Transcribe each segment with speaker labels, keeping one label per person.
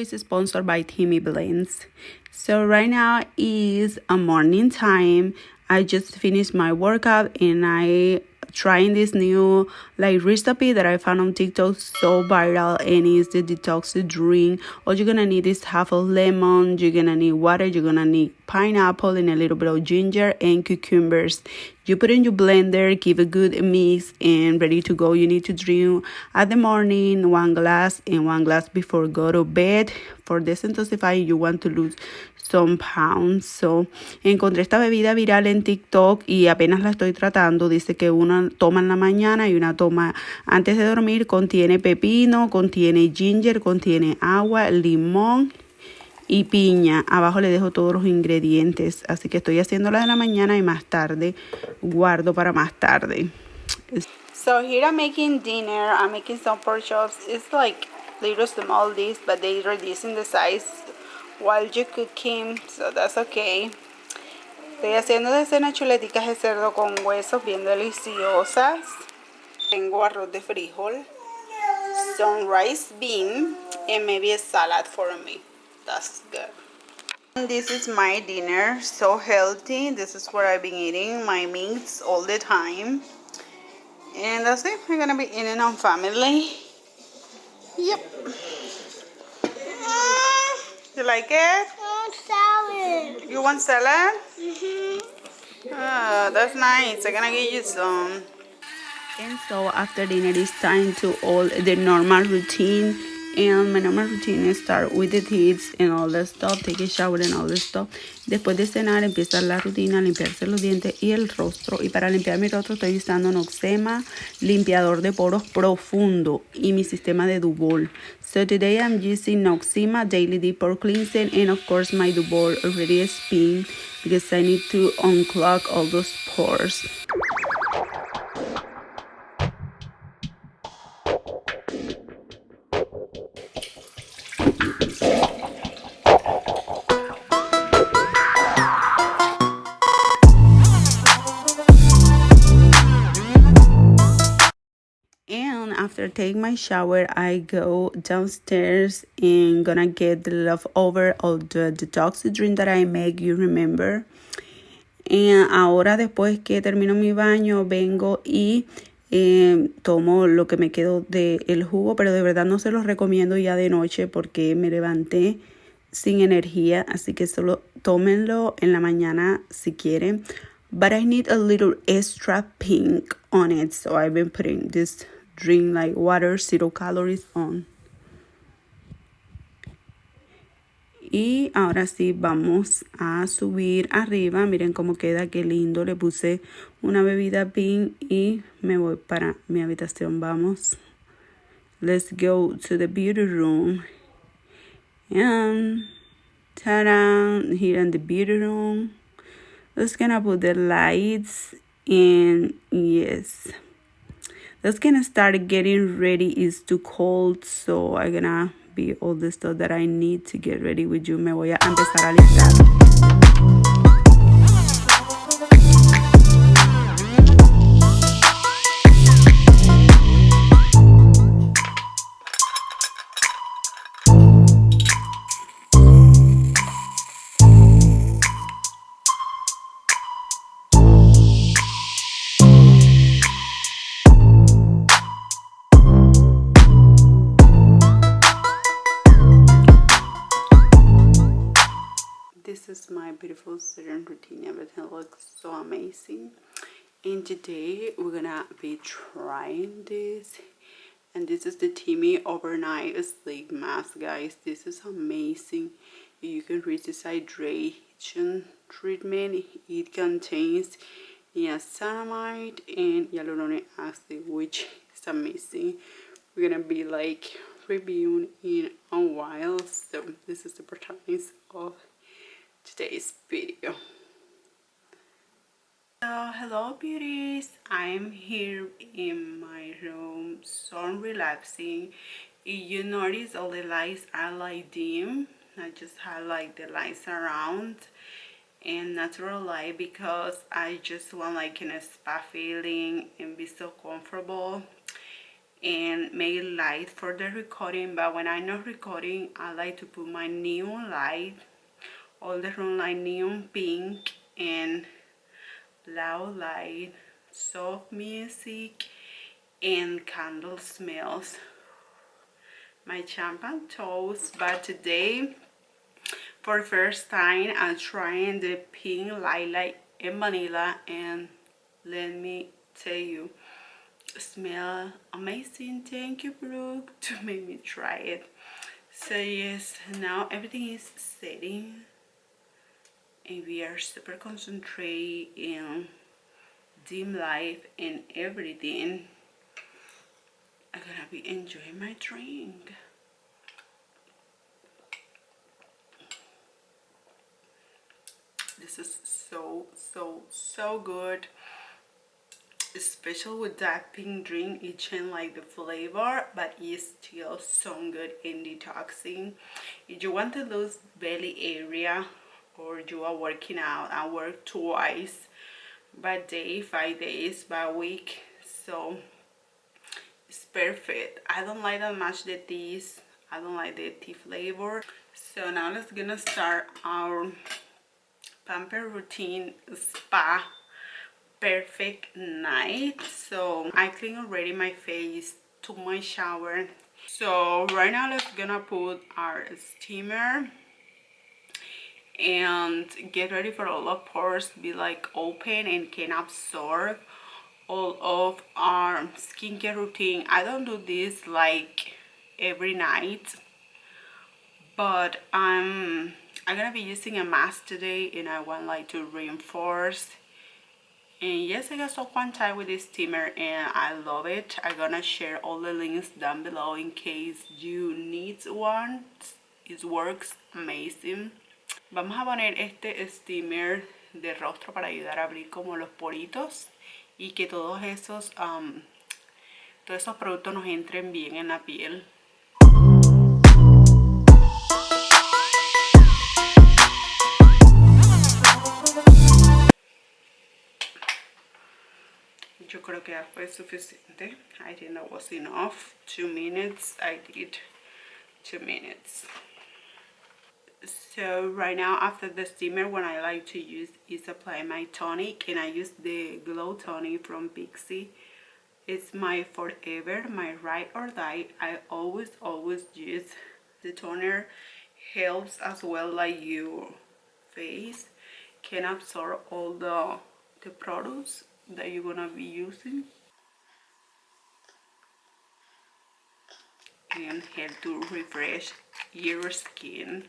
Speaker 1: is sponsored by TEAMI BLENDS. So right now is a morning time. I just finished my workout and I trying this new recipe that I found on TikTok, so viral, and it's the Detoxi drink. All you're gonna need is half a lemon, you're gonna need water, you're gonna need pineapple and a little bit of ginger and cucumbers. You put in your blender, give a good mix, and ready to go. You need to drink at the morning 1 glass and 1 glass before go to bed. For desintoxifying, you want to lose some pounds. So, encontré esta bebida viral en TikTok y apenas la estoy tratando. Dice que una toma en la mañana y una toma antes de dormir. Contiene pepino, contiene ginger, contiene agua, limón y piña. Abajo le dejo todos los ingredientes. Así que estoy haciendo la de la mañana y más tarde guardo para más tarde. So here I'm making dinner. I'm making some pork chops. It's like little small dish, but they reducing the size while you cooking, so that's okay. Estoy haciendo de cena chuleticas de cerdo con huesos bien deliciosas. Tengo arroz de frijol, some rice bean, and maybe a salad for me. That's good. And this is my dinner, so healthy. This is what I've been eating, my meats all the time. And that's it. We're gonna be eating on family. Yep. You like it?
Speaker 2: I want salad.
Speaker 1: You want salad?
Speaker 2: Mm-hmm.
Speaker 1: Oh, that's nice. I'm gonna get you some. And so after dinner it's time to all the normal routine. And my normal routine is start with the kids and all that stuff, take a shower and all that stuff. Después de cenar empieza la rutina, limpiarse los dientes y el rostro. Y para limpiar mi rostro estoy usando Noxema, limpiador de poros profundo, y mi sistema de Dubol. So today I'm using Noxema Daily Deep Pore Cleansing, and of course my Dubol already spin because I need to unclog all those pores. And after taking my shower, I go downstairs and gonna get the leftover of the Detoxi drink that I make, you remember. And ahora después que termino mi baño, vengo y tomo lo que me quedó del jugo, pero de verdad no se los recomiendo ya de noche porque me levanté sin energía, así que solo tómenlo en la mañana si quieren. But I need a little extra pink on it, so I've been putting this drink like water, 0 calories on. Y ahora sí vamos a subir arriba. Miren cómo queda, qué lindo. Le puse una bebida pink y me voy para mi habitación. Vamos. Let's go to the beauty room. And ta-da! Here in the beauty room. Just gonna put the lights and yes. That's gonna start getting ready. It's too cold, so I'm gonna be all the stuff that I need to get ready with you. Me voy a empezar a listar. This is my beautiful serum routine. Everything looks so amazing. And today we're gonna be trying this. And this is the TEAMI Overnight Sleep Mask, guys. This is amazing. You can reach this hydration treatment. It contains niacinamide and hyaluronic acid, which is amazing. We're gonna be like reviewing in a while. So this is the protagonist of today's video. So hello beauties, I'm here in my room, so I'm relaxing. If you notice all the lights are like dim, I just highlight the lights around and natural light because I just want like in a spa feeling and be so comfortable. and make it light for the recording. But when I'm not recording, I like to put my neon light, all the room light, neon pink and loud light, soft music, and candle smells. My champagne toast. But today, for the first time, I'm trying the pink lilac and vanilla, and let me tell you, smell amazing. Thank you, Brooke, to make me try it. So yes, now everything is setting and we are super concentrated in dim light and everything. I'm gonna be enjoying my drink. This is so good, especially with that pink drink. It changed like the flavor, but it's still so good and detoxing. If you want to lose belly area, or you are working out, I work twice by day, 5 days by week, so it's perfect. I don't like that much the teas. I don't like the tea flavor. So now let's gonna start our pamper routine spa perfect night. So I clean already my face, took my shower. So right now let's gonna put our steamer and get ready for all the pores be like open and can absorb all of our skincare routine. I don't do this like every night, but I'm gonna be using a mask today and I want like to reinforce. And yes, I got so one time with this steamer and I love it. I'm gonna share all the links down below in case you need one. It works amazing. Vamos a poner este steamer de rostro para ayudar a abrir como los poritos y que todos esos productos nos entren bien en la piel. Yo creo que ya fue suficiente. I think that was enough. 2 minutes. I did 2 minutes. So right now after the steamer, what I like to use is apply my tonic, and I use the glow tonic from Pixi. It's my forever, my ride or die. I always use the toner. Helps as well like your face can absorb all the products that you're gonna be using and help to refresh your skin.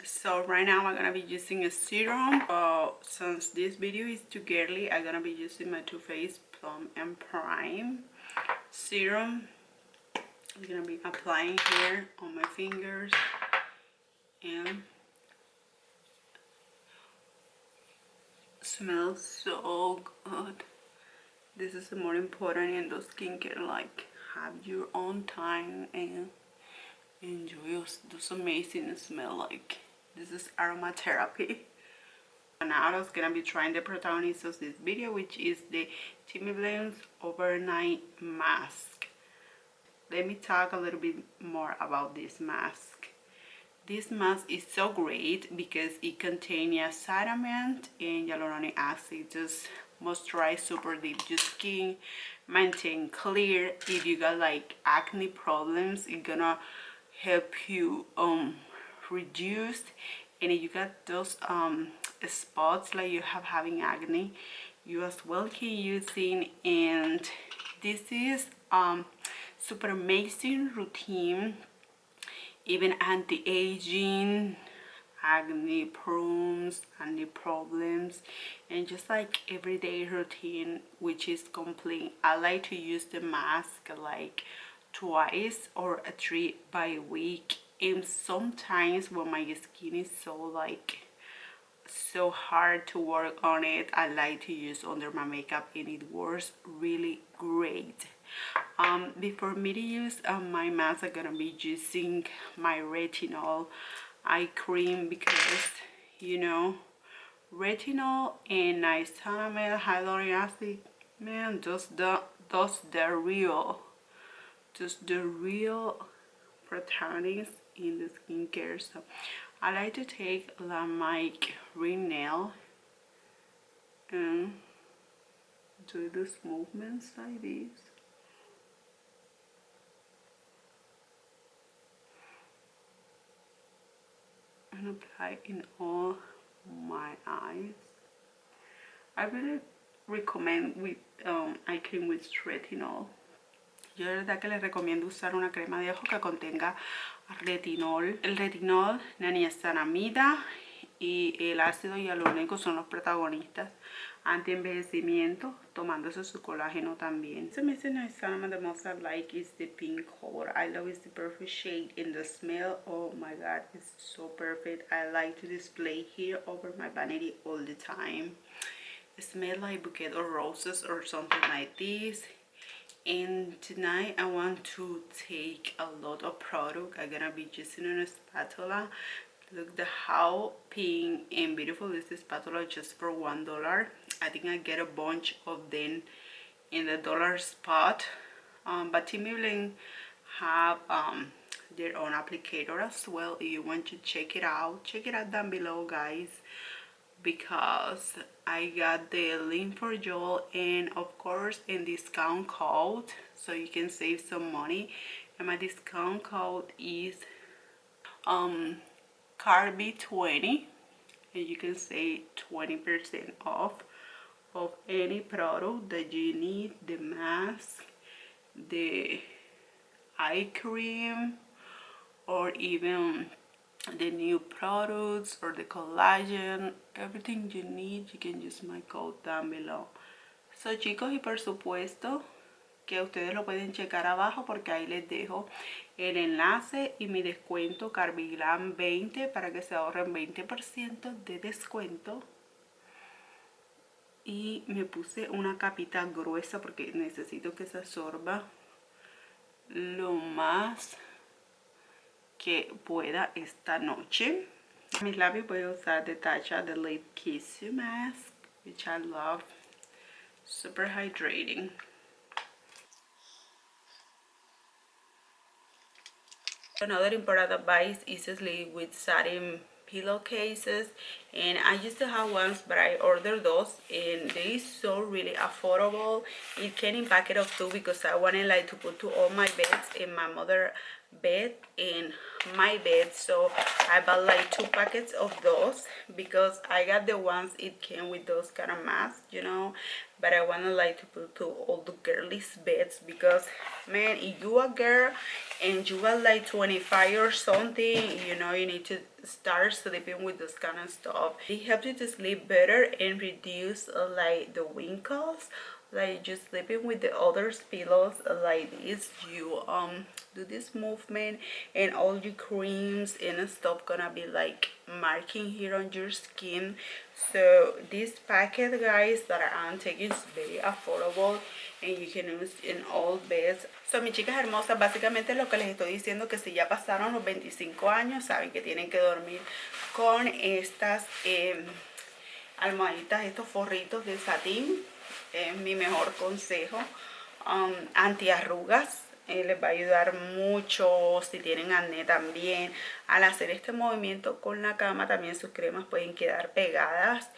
Speaker 1: So right now I'm gonna be using a serum. Since this video is too girly, I'm gonna be using my Too Faced Plum and Prime serum. I'm gonna be applying here on my fingers, and smells so good. This is more important in the skincare, like have your own time and enjoy those amazing smell. Like this is aromatherapy. Now I was gonna be trying the protagonist of this video, which is the TEAMI Blends overnight mask. Let me talk a little bit more about this mask. This mask is so great because it contains niacinamide and hyaluronic acid. Just moisturize super deep your skin, maintain clear. If you got like acne problems, it's gonna help you reduce. And if you got those spots like you have having acne, you as well can use it. And this is super amazing routine, even anti-aging, acne problems, acne problems, and just like everyday routine, which is complete. I like to use the mask like twice or 3 by week. And sometimes when my skin is so hard to work on it, I like to use under my makeup, and it works really great. Before me to use my mask, I'm gonna be using my retinol eye cream because you know retinol and niacinamide hyaluronic acid, man, those the real just the real protagonist in the skincare. So I like to take my ring nail and do these movements like this. And apply in all my eyes. I really recommend with eye cream with retinol. Yo de verdad que les recomiendo usar una crema de ojo que contenga retinol. El retinol, la niacinamida y el ácido hialurónico son los protagonistas anti-envejecimiento, tomándose su colágeno también. So Mr. Niacinamide, the most I like is the pink color. I love it's the perfect shade, and the smell, oh my god, it's so perfect. I like to display here over my vanity all the time. It smells like bouquet of roses or something like this. And tonight I want to take a lot of product. I'm gonna be using a spatula. Look the how pink and beautiful is this spatula, just for $1. I think I get a bunch of them in the dollar spot. But TEAMI Blend have their own applicator as well. If you want to check it out down below, guys, because I got the link for y'all, and of course in discount code, so you can save some money. And my discount code is Karbglam, and you can save 20% off of any product that you need, the mask, the eye cream, or even the new products or the collagen. Everything you need, you can use my code down below. So chicos, y por supuesto que ustedes lo pueden checar abajo, porque ahí les dejo el enlace y mi descuento Karbglam 20 para que se ahorren 20% de descuento. Y me puse una capita gruesa porque necesito que se absorba lo más que pueda esta noche. Mis labios voy a usar de Tatcha the Lip Kissu mask, which I love. Super hydrating. Another important advice is to sleep with satin pillowcases, and I used to have ones, but I ordered those, and they is so really affordable. It came in packet of 2 because I wanted like to put to all my beds, in my mother bed and my bed. So I bought like 2 packets of those because I got the ones it came with those kind of masks, you know, but I want to like to put to all the girlies beds, because man, if you a girl and you are like 25 or something, you know, you need to start sleeping with this kind of stuff. It helps you to sleep better and reduce like the wrinkles. Like just sleeping with the other pillows like this, you do this movement and all your creams and stuff gonna be like marking here on your skin. So this packet, guys, that I'm taking is very affordable and you can use in all beds. So mis chicas hermosas, básicamente lo que les estoy diciendo, que si ya pasaron los 25 años, saben que tienen que dormir con estas almohaditas, estos forritos de satín. Es mi mejor consejo. Antiarrugas, les va a ayudar mucho si tienen acné también. Al hacer este movimiento con la cama, también sus cremas pueden quedar pegadas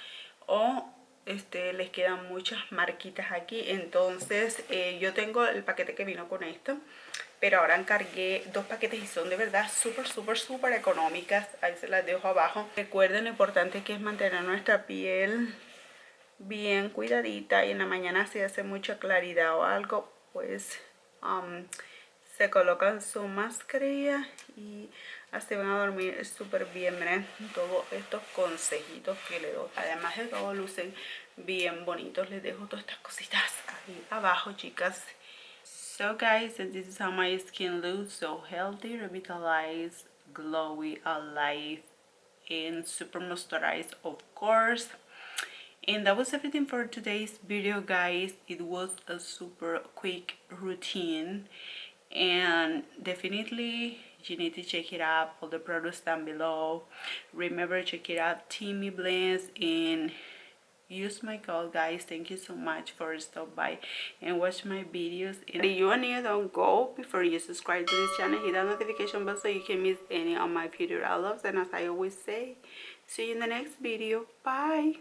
Speaker 1: o les quedan muchas marquitas aquí. Entonces yo tengo el paquete que vino con esto, pero ahora encargué 2 paquetes y son de verdad súper económicas. Ahí se las dejo abajo. Recuerden lo importante que es mantener nuestra piel bien cuidadita, y en la mañana si hace mucha claridad o algo, pues se colocan su mascarilla y así van a dormir súper bien. Miren todos estos consejitos que les doy, además de todo lucen bien bonitos. Les dejo todas estas cositas ahí abajo, chicas. So guys, and this is how my skin looks. So healthy, revitalized, glowy, alive, and super moisturized, of course. And that was everything for today's video, guys. It was a super quick routine, and definitely you need to check it out. All the products down below. Remember, check it out, TEAMI Blends, and use my code, guys. Thank you so much for stopping by and watch my videos. And if you are new, don't go before you subscribe to this channel. Hit that notification bell so you can miss any of my future uploads. And as I always say, see you in the next video. Bye.